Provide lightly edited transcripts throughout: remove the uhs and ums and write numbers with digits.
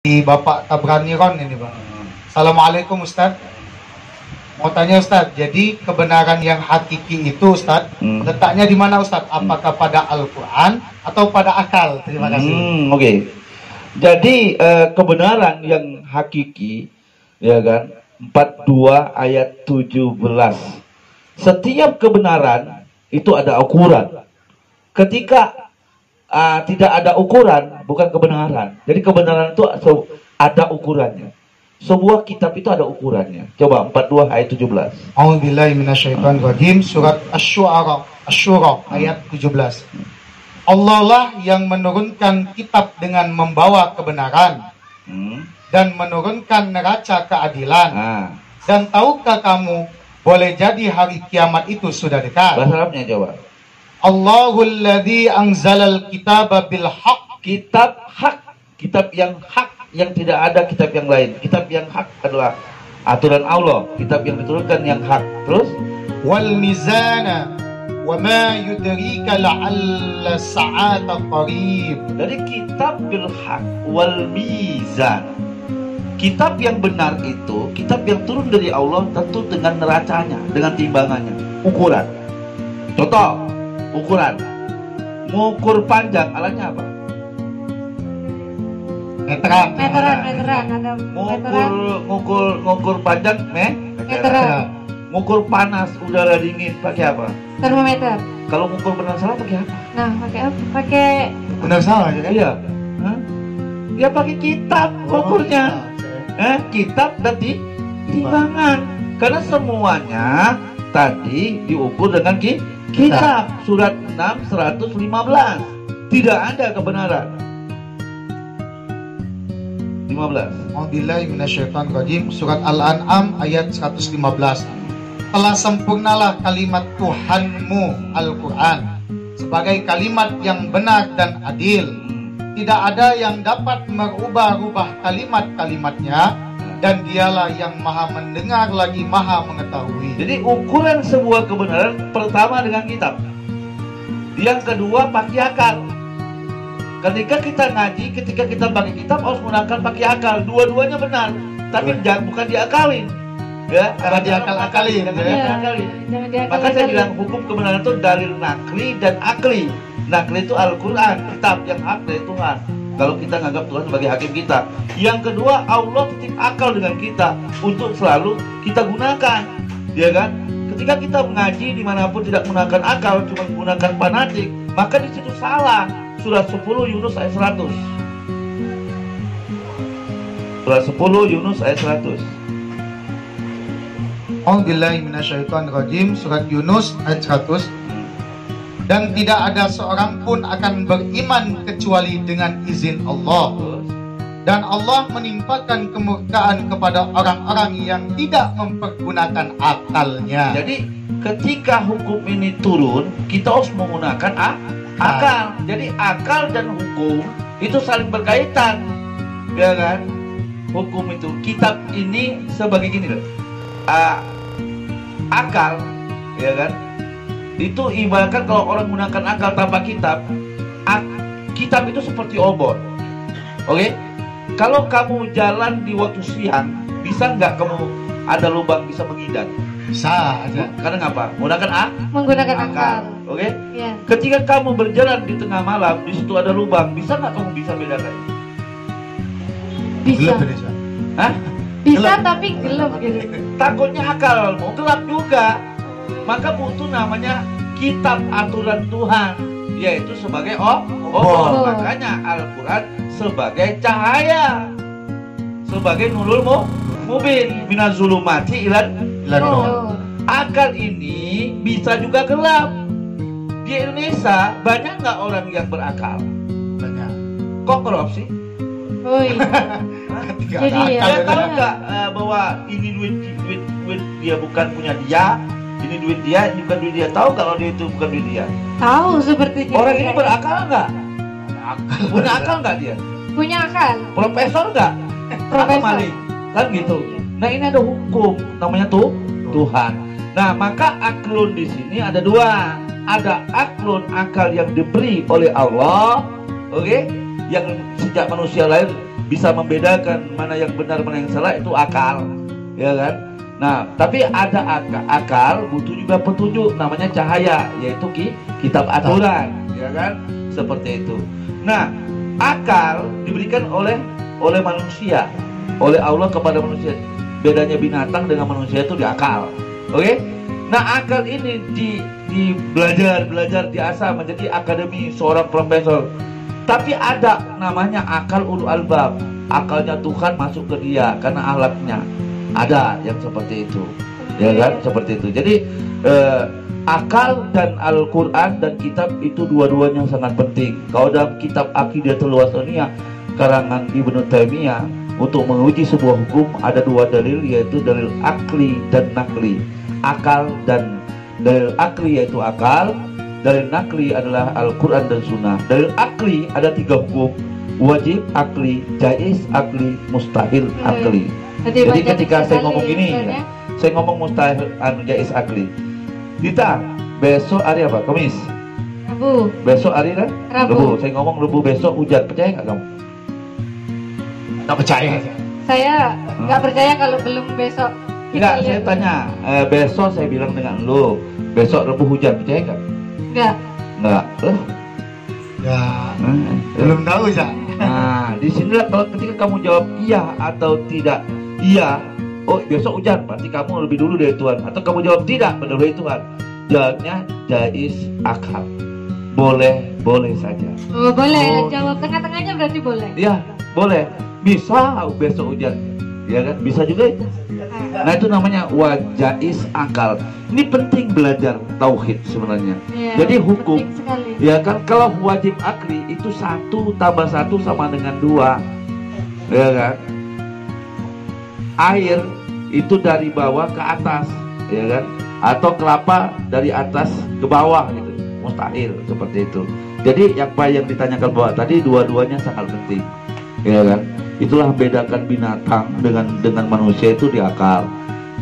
Bapak Tabrani Ron ini Bang. Assalamualaikum Ustaz. Mau tanya Ustaz, jadi kebenaran yang hakiki itu Ustaz, letaknya di mana Ustaz? Apakah pada Al-Quran atau pada akal? Terima kasih. Oke. Jadi kebenaran yang hakiki, ya kan, 42 ayat 17. Setiap kebenaran itu ada ukuran. Ketika tidak ada ukuran, bukan kebenaran. Jadi kebenaran itu ada ukurannya. Sebuah kitab itu ada ukurannya. Coba 42 ayat 17. A'udzubillahi minasyaitonirrajim. Surat Asy-Syura ayat 17. Allah lah yang menurunkan kitab dengan membawa kebenaran dan menurunkan neraca keadilan. Dan tahukah kamu, boleh jadi hari kiamat itu sudah dekat. Bahasa Arabnya coba. Allahul ladzi anzalal kitaba bil haqq. Kitab hak, kitab yang hak, yang tidak ada kitab yang lain. Kitab yang hak adalah aturan Allah, kitab yang diturunkan yang hak. Terus wal mizana wa ma yudrika la'alla sa'ata qarib. Dari kitab bil haq wal mizan. Kitab yang benar itu kitab yang turun dari Allah, tentu dengan neracanya, dengan timbangannya, ukuran. Contoh, ukuran. Mengukur panjang alatnya apa? Meteran. Ada meteran. Ngukur panjang Meteran. Ngukur panas udara dingin pakai apa? Termometer. Kalau ngukur benar salah pakai apa? Nah, pakai apa? Pakai Benar salah aja kan? Iya. Dia pakai kitab ukurnya. Kitab dan timbangan. Karena semuanya tadi diukur dengan kitab. Surat 6 115. Tidak ada kebenaran. 15. A'udzubillahi minasyaitonirrajim. Surat Al-An'am ayat 115. Telah sempurnalah kalimat Tuhanmu Al-Quran sebagai kalimat yang benar dan adil. Tidak ada yang dapat merubah-rubah kalimat-kalimatnya, dan dialah yang maha mendengar lagi maha mengetahui. Jadi ukuran sebuah kebenaran pertama dengan kitab. Yang kedua pakai akal. Ketika kita ngaji, ketika kita pakai kitab harus menggunakan pakai akal. Dua-duanya benar, tapi bukan diakalin. Ya, Karena diakal-akalin. Maka saya bilang hukum kebenaran itu dalil nakli dan akli. Nakli itu Al-Quran, kitab yang hak dari Tuhan. Kalau kita nganggap Tuhan sebagai hakim kita. Yang kedua, Allah titip akal dengan kita untuk selalu kita gunakan, ya kan? Ketika kita mengaji dimanapun tidak menggunakan akal, cuma menggunakan fanatik, maka di situ salah. Surah 10 Yunus ayat 100. Surah 10 Yunus ayat 100. A'udzubillahi minasyaitonirrajim. Surat Yunus ayat 100. Dan tidak ada seorang pun akan beriman kecuali dengan izin Allah. Dan Allah menimpakan kemurkaan kepada orang-orang yang tidak mempergunakan akalnya. Jadi ketika hukum ini turun, kita harus menggunakan akal. Jadi akal dan hukum itu saling berkaitan, ya kan? Hukum itu, kitab ini sebagai gini loh. Akal, ya kan? Itu ibaratkan kalau orang menggunakan akal tanpa kitab, kitab itu seperti obor. Oke? Kalau kamu jalan di waktu siang, bisa nggak kamu ada lubang bisa menghindar? Bisa aja. Karena apa? Menggunakan akal. Oke? Ya. Ketika kamu berjalan di tengah malam, di situ ada lubang, bisa nggak kamu bisa bedakan? Bisa. Hah? Bisa Gelap. tapi gelap gitu. Takutnya akal mau gelap juga. Maka butuh namanya kitab aturan Tuhan, yaitu sebagai obor. Makanya Al-Quran sebagai cahaya, sebagai nurul mubin minazulumati ilan nur. Akal ini bisa juga gelap. Di Indonesia banyak nggak orang yang berakal? Banyak. Kok korupsi? Oh iya. Jadi ya. Tahu nggak bahwa ini duit dia bukan punya dia, ini duit dia, ini bukan duit dia. Tahu kalau dia itu bukan duit dia? Tahu sepertinya. Orang ini berakal nggak? Punya akal nggak dia? Punya akal. Profesor nggak? Profesor. Apa maling? Kan gitu. Nah ini ada hukum, namanya Tuhan. Nah maka aklun di sini ada dua. Ada aklun, akal yang diberi oleh Allah, oke? Yang sejak manusia lahir bisa membedakan mana yang benar mana yang salah itu akal, ya kan? Nah, tapi ada akal butuh juga petunjuk, namanya cahaya, yaitu kitab aturan, ya kan? Seperti itu. Nah, akal diberikan oleh manusia, oleh Allah kepada manusia. Bedanya binatang dengan manusia itu di akal. Oke? Nah, akal ini di belajar diasah menjadi akademi seorang profesor. Tapi ada namanya akal ulul albab. Akalnya Tuhan masuk ke dia karena ahlaknya. Ada yang seperti itu. Ya kan? Seperti itu. Jadi akal dan Al-Qur'an dan kitab itu dua-duanya sangat penting. Kalau dalam kitab Aqidatul Wasatiyah karangan Ibnu Taimiyah, untuk menguji sebuah hukum ada dua dalil, yaitu dalil akli dan nakli. Akal dan dalil akli yaitu akal, dalil nakli adalah Al-Quran dan Sunnah. Dalil akli ada 3 hukum: wajib akli, jaiz akli, mustahil akli. Jadi ketika saya ngomong gini, saya ngomong mustahil jaiz akli. Dita, besok hari apa? Kamis. Rabu. Besok hari kan? Rabu. Saya ngomong Rabu besok hujan, percaya nggak kamu? Tak percaya. Saya nggak percaya kalau belum besok. Enggak, saya tanya, besok saya bilang dengan lo, besok Rabu hujan, percaya nggak? Enggak. Enggak. Ya, belum tahu ya. Nah, di sinilah kalau ketika kamu jawab iya atau tidak, iya, oh besok hujan, berarti kamu lebih dulu dari Tuhan. Atau kamu jawab tidak, menurut Tuhan, jawabnya jaiz akal, boleh saja. Oh, boleh. Jawab tengah-tengahnya berarti boleh. Iya, boleh. Bisa besok hujan, ya kan? Bisa juga itu. Nah, itu namanya wajaiz akal. Ini penting belajar tauhid sebenarnya. Ya, Jadi hukum, penting sekali. ya kan, kalau wajib akli itu 1 tambah 1 sama dengan 2, ya kan? Air itu dari bawah ke atas, ya kan? Atau kelapa dari atas ke bawah gitu, mustahil, seperti itu. Jadi apa yang ditanyakan bawah tadi, dua-duanya sangat penting, ya kan? Itulah bedakan binatang dengan manusia itu di akal.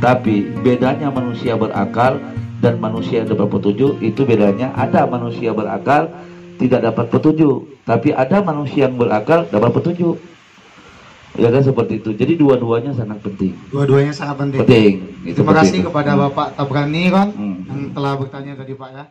Tapi bedanya manusia berakal dan manusia yang dapat petunjuk itu bedanya. Ada manusia berakal tidak dapat petunjuk, tapi ada manusia yang berakal dapat petunjuk. Ya kan, seperti itu. Jadi dua-duanya sangat penting. Dua-duanya sangat penting. Penting. Itu Terima kasih penting. kepada Bapak Tabrani kan Hmm. yang telah bertanya tadi Pak ya.